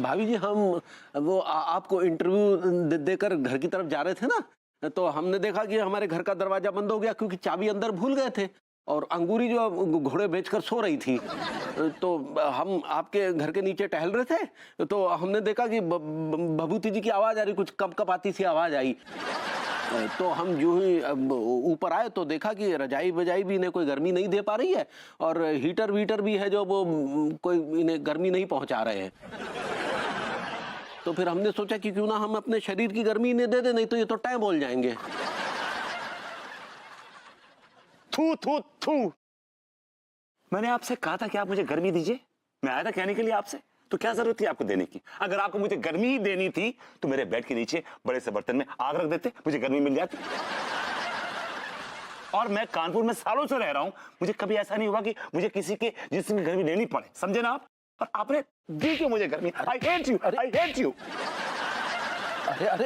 भाभी जी, हम वो आपको इंटरव्यू देकर घर की तरफ जा रहे थे ना, तो हमने देखा कि हमारे घर का दरवाजा बंद हो गया क्योंकि चाबी अंदर भूल गए थे और अंगूरी जो घोड़े बेचकर सो रही थी। तो हम आपके घर के नीचे टहल रहे थे तो हमने देखा कि भभूति जी की आवाज आ रही, कुछ कपकपाती सी आवाज आई। तो हम यूं ही ऊपर आए तो देखा कि रजाई बजाई भी इन्हें कोई गर्मी नहीं दे पा रही है और हीटर वीटर भी है जो वो कोई इन्हें गर्मी नहीं पहुंचा रहे हैं। तो फिर हमने सोचा कि क्यों ना हम अपने शरीर की गर्मी इन्हें दे दें, नहीं तो ये तो टैं बोल जाएंगे। थू थू थू। मैंने आपसे कहा था कि आप मुझे गर्मी दीजिए, मैं आया था कहने के लिए आपसे। तो क्या जरूरत थी आपको देने की? अगर आपको मुझे गर्मी ही देनी थी तो मेरे बेड के नीचे बड़े से बर्तन में आग रख देते, मुझे गर्मी मिल जाती। और मैं कानपुर में सालों से रह रहा हूं, मुझे कभी ऐसा नहीं हुआ कि मुझे किसी के जिस्म की गर्मी लेनी पड़े, समझे ना आप? और आपने दी क्यों मुझे गर्मी? I hate you, I hate you. अरे अरे,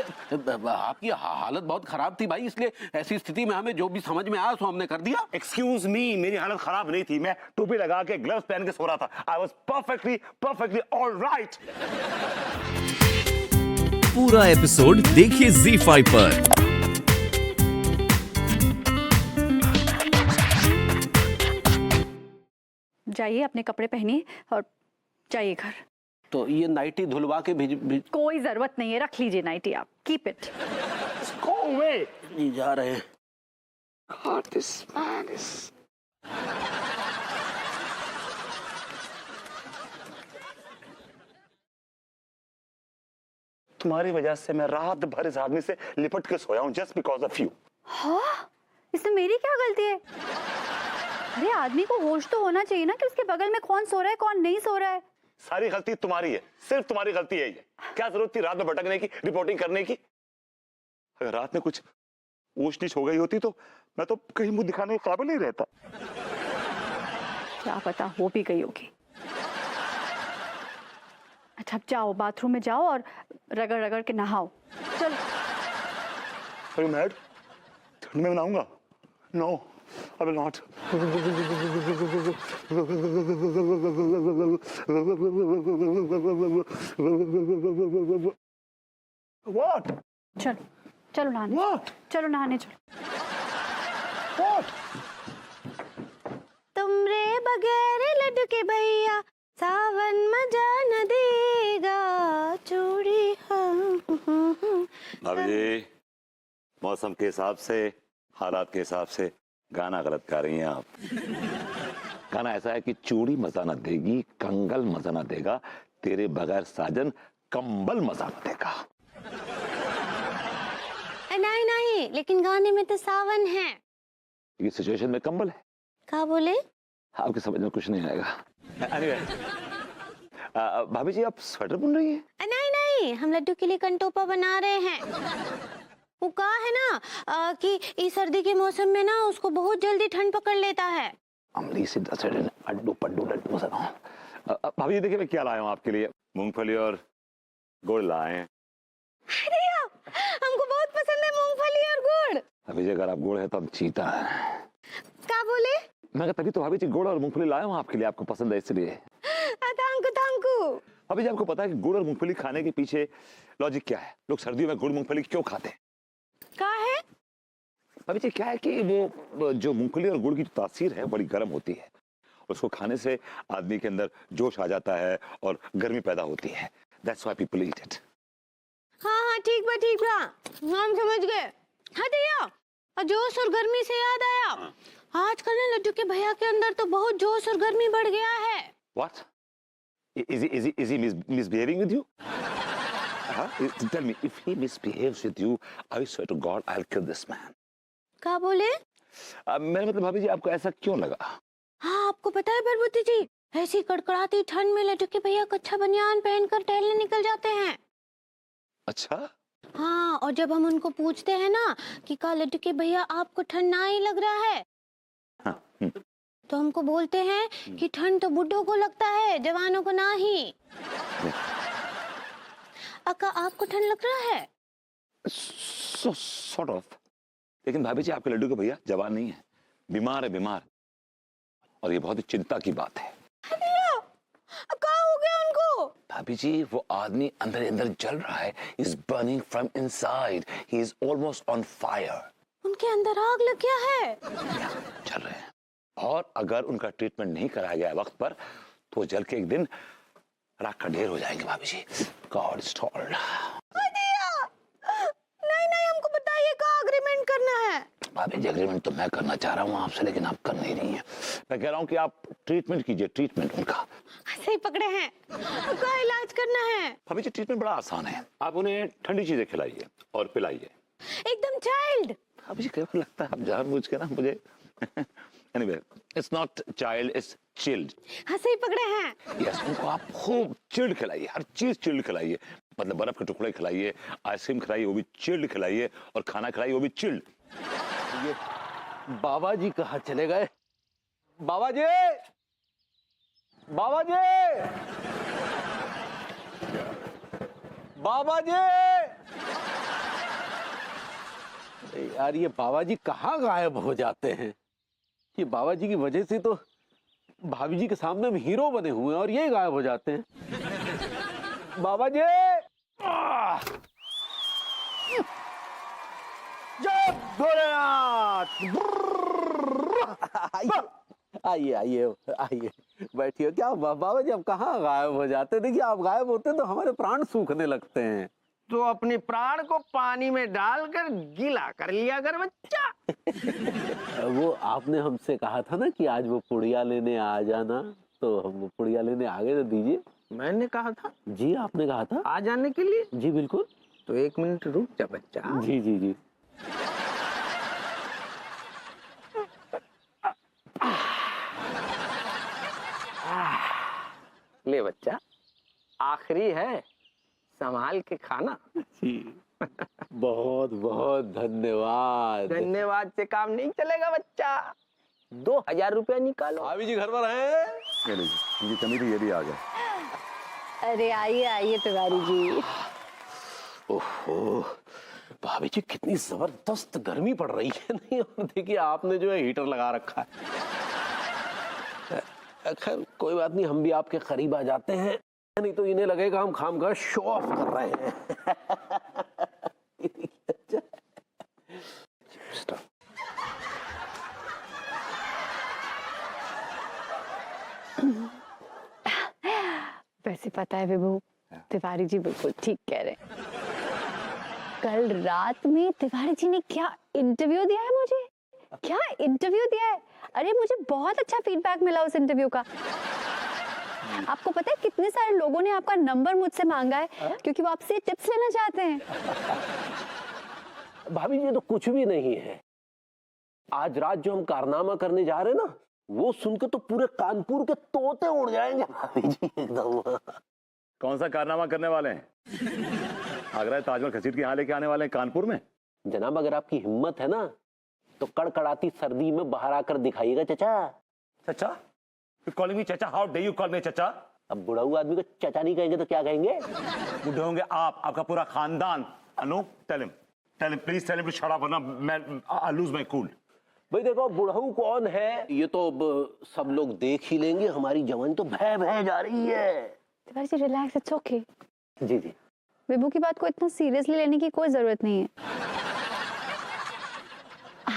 आपकी हालत बहुत खराब थी भाई, इसलिए ऐसी स्थिति में हमें जो भी समझ में आया सो हमने कर दिया। एक्सक्यूज मी, मेरी हालत खराब नहीं थी, मैं टोपी लगा के ग्लव्स पहन के सो रहा था। I was perfectly alright. पूरा एपिसोड देखिए ZEE5 पर। जाइए अपने कपड़े पहनिए और जाइए घर। तो ये नाइटी धुलवा के भेज कोई जरूरत नहीं है, रख लीजिए नाइटी, आप कीप इट। Go away. नहीं जा रहे हैं। God, this man is... तुम्हारी वजह से मैं रात भर इस आदमी से लिपट के सोया हूं, जस्ट बिकॉज ऑफ यू। हाँ, इसमें मेरी क्या गलती है? अरे आदमी को होश तो होना चाहिए ना कि उसके बगल में कौन सो रहा है कौन नहीं सो रहा है। सारी गलती तुम्हारी है, सिर्फ तुम्हारी गलती है ये। क्या जरूरत थी रात में भटकने की, रिपोर्टिंग करने की? अगर रात में कुछ ऊंच नीच हो गई होती तो मैं तो कहीं मुंह दिखाने के काबिल नहीं रहता। क्या पता हो भी गई होगी। अच्छा जाओ, बाथरूम में जाओ और रगड़ रगड़ के नहाओ। चलो। Are you mad? ठंड में नहाऊंगा? No, I will not. What? चलो चलो नहाने। What? चलो नहाने चलो। What? तुमरे बगैर लड्डू के भैया सावन मजा न देगा चूड़ी। भाभी जी, मौसम के हिसाब से, हालात के हिसाब से गाना गलत गा रही हैं आप। गाना ऐसा है कि चूड़ी मजा न देगी, कंगल मजा न देगा, तेरे बगैर साजन कंबल मजा न देगा। नहीं नहीं, लेकिन गाने में तो सावन है। ये सिचुएशन में कंबल है। क्या बोले? आपके समझ में कुछ नहीं आएगा। Anyway, भाभी जी आप स्वेटर बुन रही हैं? नहीं नहीं, हम लड्डू के लिए कंटोपा बना रहे हैं। वो कहा है ना कि इस सर्दी के मौसम में ना उसको बहुत जल्दी ठंड पकड़ लेता है। अमली से अड्डू पड्डू लड्डू मजा। भाभी जी देखिए मैं क्या लाया हूँ आपके लिए, मूंगफली और गुड़ लाए हैं। अरे हमको बहुत पसंद है मूंगफली और गुड़। भाभी जी अगर आप गुड़ है तो हम चीता है। क्या बोले? मैं तभी तो भाभी जी गुड़ और मूंगफली लाया हूँ आपके लिए, आपको पसंद है इसलिए। थैंकू। भाभी जी आपको पता है कि गुड़ और मूंगफली खाने के पीछे लॉजिक क्या है? लोग सर्दियों में गुड़ मूंगफली क्यों खाते हैं? क्या है? भाभी जी क्या है कि वो जो मूंगफली और गुड़ की जो तासीर है बड़ी गर्म होती है, उसको खाने से आदमी के अंदर जोश आ जाता है और गर्मी पैदा होती है। That's why people eat it. हाँ ठीक बा हम समझ गए। हाँ भैया, और जोश और गर्मी से याद आया, आजकल ना लड्डू के भैया के अंदर तो बहुत जोश और गर्मी बढ़ गया है। What? Is he misbehaving with you? Tell me, if he misbehaves with you, I swear to God, I'll kill this man. क्या बोले? मेरा मतलब भाभी जी आपको ऐसा क्यों लगा? हाँ आपको पता है बरबुद्धी जी, ऐसी कड़कड़ाती ठंड में लड्डू के भैया कच्छा बनियान पहनकर टहलने निकल जाते हैं। अच्छा? हाँ, और जब हम उनको पूछते हैं ना कि क्या लड्डू के भैया आपको ठंड ना ही लग रहा है, हाँ, तो हमको बोलते हैं कि ठंड तो बुड्ढों को लगता है, जवानों को ना ही। अक्का आपको ठंड लग रहा है? Sort of. लेकिन भाभी जी आपके लड्डू के भैया जवान नहीं है, बीमार है, बीमार। और ये बहुत ही चिंता की बात है। क्या हो गया उनको? भाभी जी वो आदमी अंदर अंदर जल रहा है, is burning from inside, he is almost on fire. उनके अंदर आग लग गया है। चल रहे हैं, और अगर उनका ट्रीटमेंट नहीं कराया गया वक्त पर तो वो जल के एक दिन राख का ढेर हो जाएंगे भाभी जी। God is told. नहीं नहीं, हमको बताइए कहाँ एग्रीमेंट करना है। भाभी जी एग्रीमेंट तो मैं करना चाह रहा हूँ आपसे, लेकिन आप कर नहीं रही हैं। मैं कह रहा हूँ कि आप ट्रीटमेंट कीजिए, ट्रीटमेंट उनका। सही पकड़े हैं, क्या इलाज करना है। भाभी जी ट्रीटमेंट बड़ा आसान है, आप उन्हें ठंडी चीजें खिलाइए और पिलाइए। एकदम चाइल्ड। भाभी जी कैसा लगता है आप जानबूझ के ना मुझे anyway, it's not child, it's chilled. हाँ सही पकड़े हैं। यस, उनको आप खूब चिल्ड खिलाइए, हर चीज चिल्ड खिलाइए। मतलब बर्फ के टुकड़े खिलाइए, आइसक्रीम खिलाइए वो भी चिल्ड खिलाइए, और खाना खिलाइए वो भी चिल्ड। ये बाबा जी कहाँ चले गए? बाबा जी, बाबा जी, बाबा जी। यार ये बाबा जी कहाँ गायब हो जाते हैं? ये बाबा जी की वजह से तो भाभी जी के सामने हम हीरो बने हुए हैं और ये गायब हो जाते हैं। बाबा जी, जय भोलेनाथ। आइए आइए आइए, बैठिए। क्या बाबा जी आप कहाँ गायब हो जाते? देखिए आप गायब होते हैं तो हमारे प्राण सूखने लगते हैं। तो अपने प्राण को पानी में डालकर गीला कर लिया कर बच्चा। वो आपने हमसे कहा था ना कि आज वो पुड़िया लेने आ जाना, तो हम वो पुड़िया लेने आ गए। तो दीजिए। मैंने कहा था जी, आपने कहा था आ जाने के लिए। जी बिल्कुल। तो 1 मिनट रुक जा बच्चा। जी जी जी। ले बच्चा, आखिरी है, संभाल के खाना। जी बहुत बहुत धन्यवाद। धन्यवाद से काम नहीं चलेगा बच्चा। 2000 रुपया निकालो। भाभी जी घर पर हैं? ये लीजिए, इनकी कमी थी, ये भी आ गया। अरे आइए आइए तिवारी जी। ओहो, भाभी जी कितनी जबरदस्त गर्मी पड़ रही है। नहीं, और देखिए आपने जो है हीटर लगा रखा है। खैर कोई बात नहीं, हम भी आपके करीब आ जाते हैं, नहीं तो इन्हें लगेगा हम खामखा शो ऑफ कर रहे हैं। वैसे पता है विभू, तिवारी जी बिल्कुल ठीक कह रहे हैं। कल रात में तिवारी जी ने क्या इंटरव्यू दिया है मुझे, क्या इंटरव्यू दिया है। अरे मुझे बहुत अच्छा फीडबैक मिला उस इंटरव्यू का। आपको पता है कितने सारे लोगों ने आपका नंबर मुझसे मांगा है, क्योंकि वो आपसे टिप्स लेना चाहते हैं। भाभी जी तो कुछ भी नहीं है। आज रात जो हम कारनामा करने जा रहे हैं ना, वो सुनकर तो पूरे कानपुर के तोते उड़ जाएंगे भाभी जी एकदम। कौन सा कारनामा करने वाले हैं? आगरा ताजमहल घसीट के यहाँ लेके आने वाले हैं कानपुर में? जनाब अगर आपकी हिम्मत है ना तो कड़कड़ाती सर्दी में बाहर आकर दिखाइएगा चचा। चचा? You calling me चचा? How dare you call me चचा? अब बुढ़ाऊ आदमी को चचा नहीं कहेंगे तो क्या कहेंगे? बुढ़े होंगे आप, आपका पूरा खानदान। अनु, tell him, please tell him to shut up, वरना मैं I'll lose my cool. भाई देखो बुढ़ाऊ कौन है ये तो अब सब लोग देख ही लेंगे। हमारी जवानी तो भय भय जा रही है। Tiwari ji relax, it's okay. जी जी। विभू की बात को इतना सीरियसली लेने की कोई जरूरत नहीं है।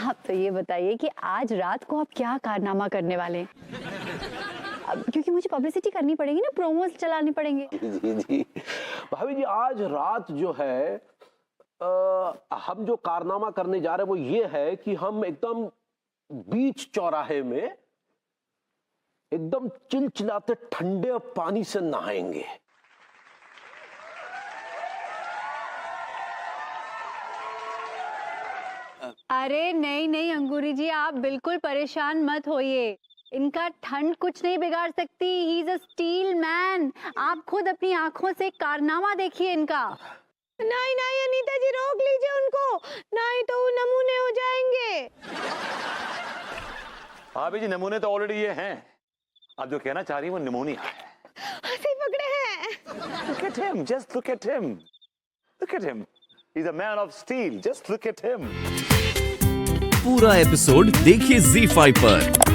आप तो ये बताइए कि आज रात को आप क्या कारनामा करने वाले हैं? अब क्योंकि मुझे पब्लिसिटी करनी पड़ेगी ना, प्रोमोस चलाने पड़ेंगे। जी जी भाभी जी, आज रात जो है हम जो कारनामा करने जा रहे हैं वो ये है कि हम एकदम बीच चौराहे में एकदम चिलचिलाते ठंडे पानी से नहाएंगे। अरे नहीं नहीं अंगूरी जी, आप बिल्कुल परेशान मत होइए। इनका ठंड कुछ नहीं बिगाड़ सकती। He is a steel man. आप खुद अपनी आंखों से कारनामा देखिए इनका। नहीं नहीं अनीता जी, रोक लीजिए उनको, नहीं तो वो नमूने हो जाएंगे। भाभी जी नमूने तो ऑलरेडी ये हैं। आप जो कहना चाह रही हैं वो निमोनिया है। सही पकड़े हैं। Look at him, just look at him. Look at him. He's a man of steel. Just look at him. पूरा एपिसोड देखिए ZEE5 पर।